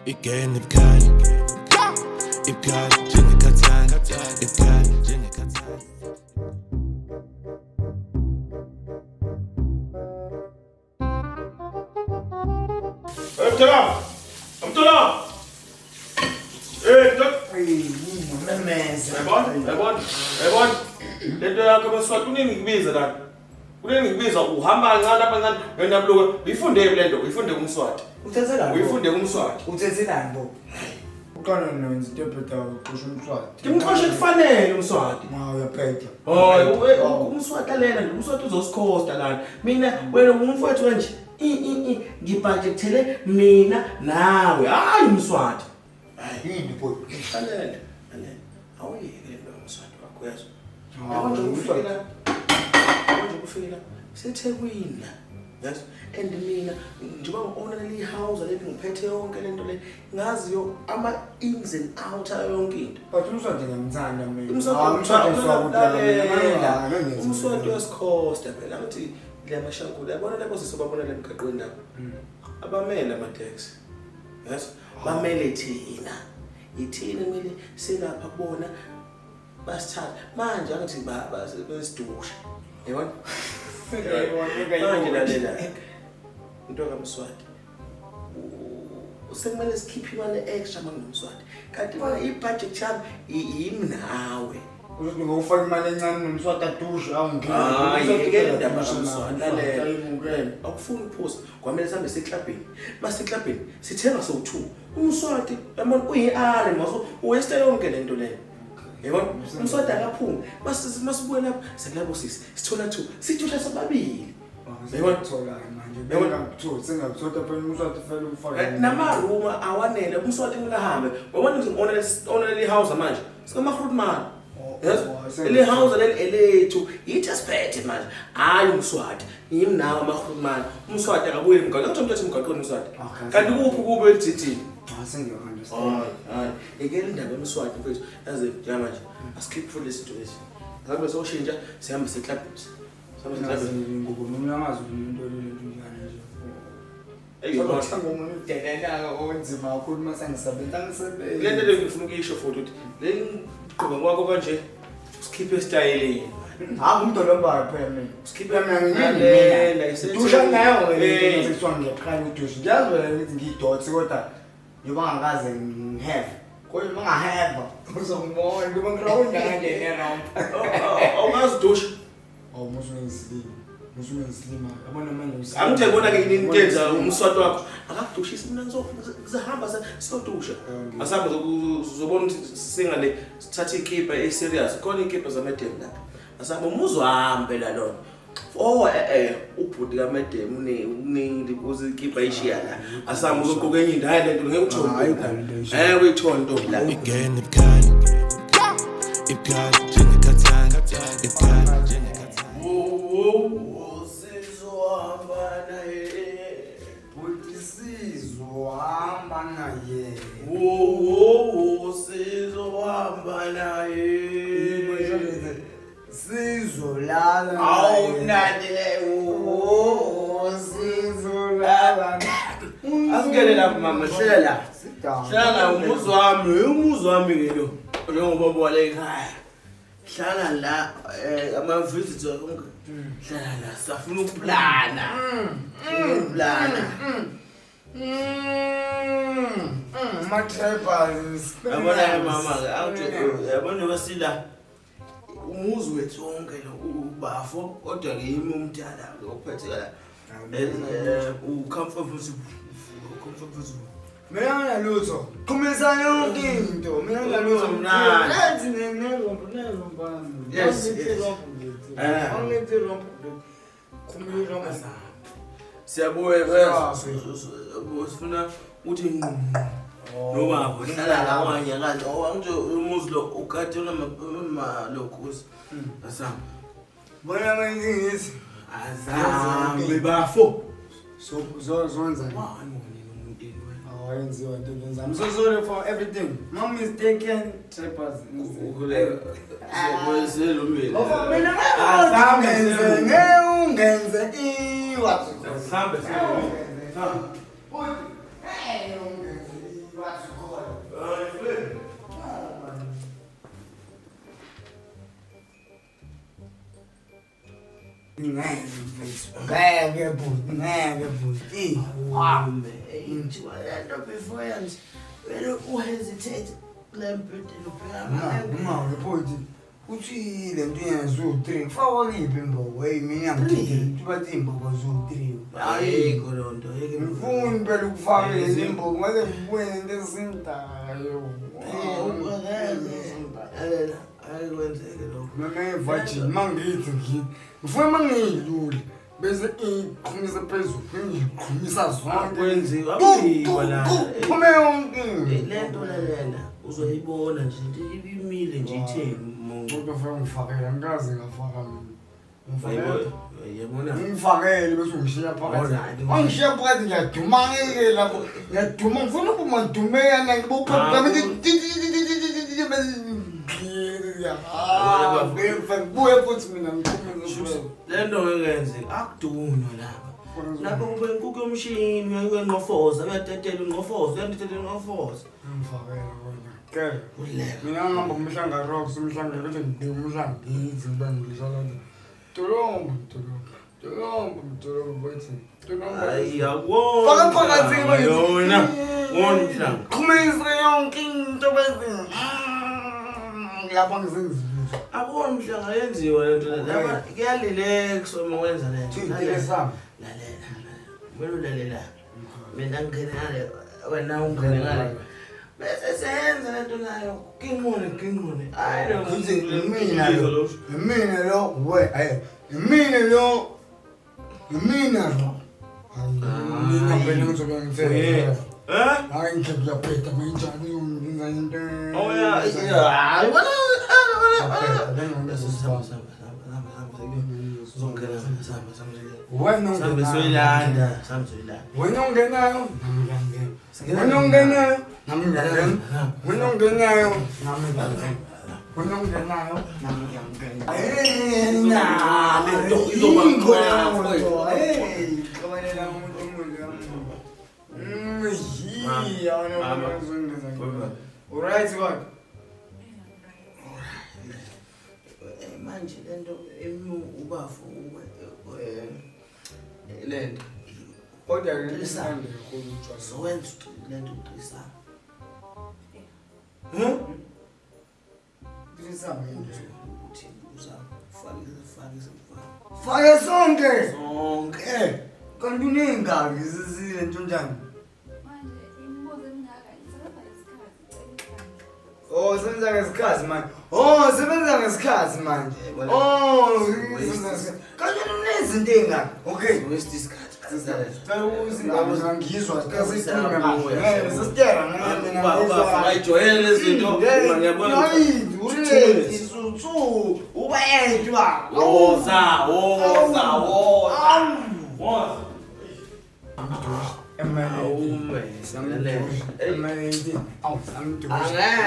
Again ibkhali ibkhali njengekhathana ibkhali njengekhathana Mtula! Yabona. Lento yakho beswathi uningikubiza la. Uningikubiza uhamba kancane lapha kancane wena mluka. Uyifunde lento, uyifunde kumswati. Uthethelani? Uyifunde kumswati. Uthethelani bo? Uqala nonze interpreter uqosha umswati. Kimqoshe kufanele umswati. Uyaphetha. Hayi, umswati lalela nje, umswati uzosikhosta lana. Mina wena umfowethu kanje. Ngibhajekthele mina nawe. Hayi umswati. Yini boy? Fanele. Awuyeke lo umswati wakho yazo. Manje kufika seThekwini la. Yes. And mina njengoba ngona le house lethi ngiphethe yonke lento le ngaziyo ama ins and outs yonke into. But umswati ngiyamthanda mina. Umswati wesikhosta phela ngathi le mashankulu yabona lapho sisobabona le emgaqweni lapho. Abamele ama taxi. Yes. Bamele thina. Ithina mele selapha kubona basithatha manje angithi basidusha yabona manje lalela into kaMswati usekumele sikhiphe imali extra manginomswati kanti bona ibudget yami yimi nawe uzothi ngofaka imali encane nomswati adusha awungeni ngeke indaba kaMswati lalela akufuni ukuphuza kwamele sihambe seclubini maseklubini sithenga so2 umswati yabona uyi-R maso uwaste yonke lento leyo yabona umswati akaphumi masibuye lapha sekulabo sithola 2 sithusha sobabili yabona manje bengakuthola sengakuthola phela umswati fanele ufake namaruma awanele umswati nginahambe wabona ukuthi onele ihouse manje sikamahurumani yes le house leli elethu yithi asiphethe manje hayi umswati yimi nawe amahurumani umswati akabuye emgaqweni ukuthi umthetho emgaqweni umswati kanti kuphi kube elithini sengiyakunderstand ekele indaba yomswati mfethu yazi manje asikhiphe for this situation ngabe soshintsha sihamba seclubini ngokumuntu angazuli into njani nje eyibona ngomuntu udelelaka onzima kakhulu masangisebenza ngisebenza lento le ngifuna ukuyisho futhi ukuthi le gqoka kwakho kanje sikhiphe style hayi umdolomba phela mina sikhiphe mina dusha ngayo ngeke ngisizwa ngiyaqala udusha ngiyazwela ukuthi ngidotsi kodwa yoba ngakaze ngihave kodwa mangahave uzongibona ngoba ngrawunda kanje around awungazidusha musumengislima yabona manje angithe bona ke yini intenza umswati wakho akakudushisi mina ngizahamba siyodusha asabe uzobona ukuthi singale sithatha ikipa eserious khona ikipa zamadem lapha asabe umuzohambe la lona ubhuti kamadem uningi ukuze ikipa ishiya la asabe uzogqoka enye indawo lento ngeke uthole uyithonto la again ibkhali njengekhathana ibkhali njengekhathana sizohamba naye sizohamba naye sizolala awunandile sizolala asingene lapha mama hlela la umuzi wami ngelo njengoba bola ekhaya hlala la ama visitors hlala la safuna ukuplana ma-trappers yabona mama yabona basila umuzi wethu wonke lo ubafo kodwa ke yimi umdala ophethe la ucomfortable mina ngalutho qhumisa yonke into mina ngalutho mnandi lenzi nezomba yes ongethi rompo khumisa rompo siyabuya sifuna uthi noma hlala la wanye kanje awanje umuzi lo ukade unama lokhosi asam bona manje ngithi azambe bafo zonza ayenziwa into lenza I'm so sorry for everything mom is taken trappers mina ngenze iwa sambe Ngeke bhuti. Nje walento before yanje. Vele uhesitate kule mbhedeni ubheka Ngaphothi uthi le nto yenzu3 faka liphi imbobo hey mina ngidile bathi imbobo zo3 ayikho lonto yeke ngifuni phela ukufaka lezi imbobo mase ngibuye into esindayo ayikwenzeke lokho mama virgin mangithi ngifuna mangidlule bese iqhumisa phezulu ngiqhumisa zonke kwenziwa abikho la kuphume yonke lento lena uzoyibona nje ibimile nje ithe mongo kodwa ngifakela ngikaze ngafaka mina yabona ngifakele bese ungishiya phakathi angishiya phakathi ngiyadumangeke lapho ngiyaduma ngifuna ukumadumeyana ngibopha buye futhi mina ngiqhumisa lento ngeke akudunywa lapha lapho kube inkukhu yomshini uyanqofoza uyatetela unqofoza uyatetela unqofoza ngifakela wena ke ulele mina ngihamba umhlanga rocks umhlanga bese ngidinga umhlanga ngithi ngibangilishana Tolombo bathi hayi yabo faka phakathi yona wona umhlanga qhumisa yonke into bese lapha ngizenzile akukho umhlanga yenziwa lento lapha kuyalileka uma wenza lento Thina lalela kumele ulalela mina ngene ngale wena ungene ngale bese senza lento nayo kinqone hayi lo mina lo we hayi mina lo mina phela ngizobe ngithe hayi ngikepla pheta manjani ngenza into oh yeah hayi wala wena sambesoyilanda wena ungenayo wena ungenayo nami ngiyangena wena ungenayo nami ngiyangena wena ungenayo nami ngiyangena lento izoba hey kabalela umuntu alright what manje lento ubafu lento kodwa Lisande ngikholwa so wenza lento uqisana ukuthi uzafaka fake sonke zonke kanti unengaki zizile ntonjani oh sebenza ngesikhathi manje sebenza ngesikhathi manje kanti unezinto engaki okay waste isikhathi ngizwa sesitera ayijwayele izinto ngiyabona ubedwa woza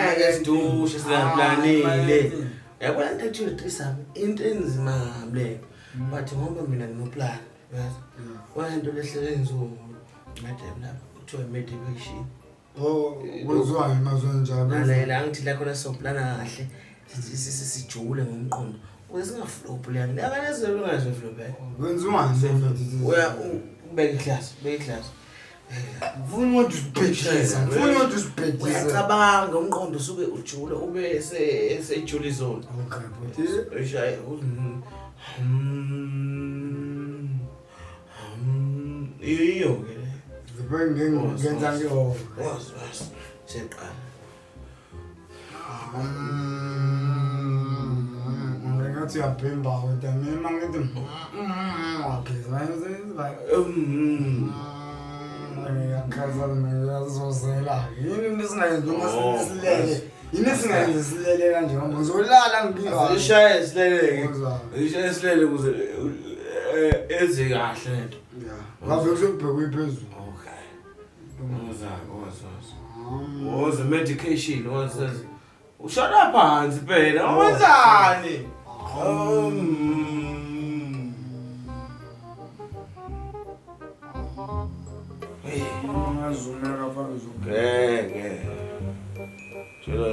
angeke sidushe singaplanile yabona into ethile trisam into enzima ngable but ngoba mina nginoplan yazi wento lehlele nzulu madam lapha kuthiwa medication kwenziwa imazwe njalo lalela angithi la khona soplana kahle sijule ngomqondo ukuze singaflop leyani akanezelo ungazwe flop kwenziwa uya ubeka iclass ufuna ukuthi usibhekise uyacabanga umqondo usuke ujule ube esejule zone okay but ushaye iyo ke ngenza ngiyo was seqala ngathi uyabhemba kodwa mina ngithi okay ngiyakhaza ngiyazozela yini singayenzi uma silele yini singayenzi silele kanje ngoba ngizolala ngibiza ishaye silele ukuze eze kahle lento ngabe kusebhekwe phezulu okay was medication was ushona phansi phela wenzani ngazumela phezulu ngeke Jolo